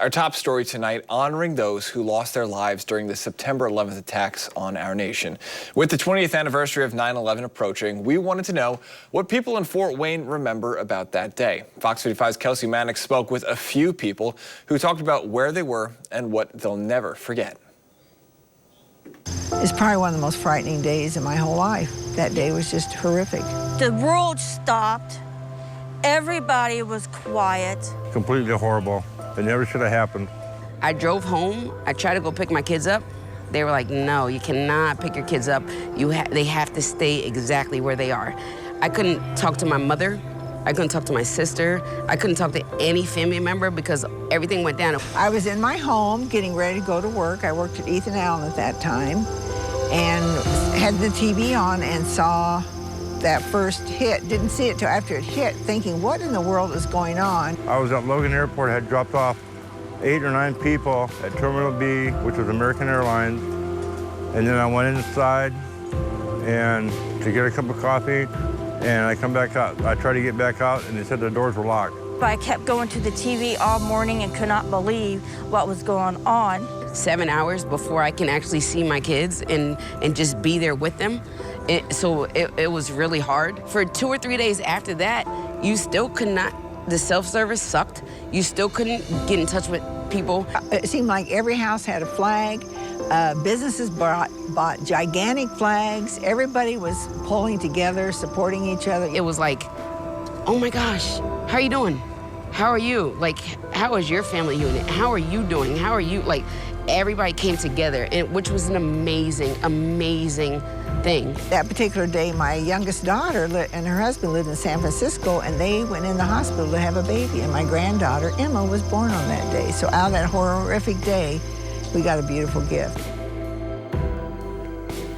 Our top story tonight, honoring those who lost their lives during the September 11th attacks on our nation. With the 20th anniversary of 9/11 approaching, we wanted to know what people in Fort Wayne remember about that day. Fox 55's Kelsey Mannix spoke with a few people who talked about where they were and what they'll never forget. It's probably one of the most frightening days in my whole life. That day was just horrific. The world stopped. Everybody was quiet. Completely horrible. It never should have happened. I drove home. I tried to go pick my kids up. They were like, no, you cannot pick your kids up. They have to stay exactly where they are. I couldn't talk to my mother. I couldn't talk to my sister. I couldn't talk to any family member because everything went down. I was in my home getting ready to go to work. I worked at Ethan Allen at that time and had the TV on and saw that first hit. Didn't see it till after it hit, thinking, what in the world is going on? I was at Logan Airport, had dropped off 8 or 9 people at Terminal B, which was American Airlines. And then I went inside and to get a cup of coffee, and I come back out. I tried to get back out, and they said the doors were locked. I kept going to the TV all morning and could not believe what was going on. 7 hours before I can actually see my kids and just be there with them. So it was really hard. For 2 or 3 days after that, you still could not, the self-service sucked. You still couldn't get in touch with people. It seemed like every house had a flag. Businesses bought gigantic flags. Everybody was pulling together, supporting each other. It was like, oh my gosh, how are you doing? How are you? Like, how is your family unit? How are you doing? How are you? Like, everybody came together, which was an amazing, amazing thing. That particular day, my youngest daughter and her husband lived in San Francisco, and they went in the hospital to have a baby, and my granddaughter, Emma, was born on that day. So out of that horrific day, we got a beautiful gift.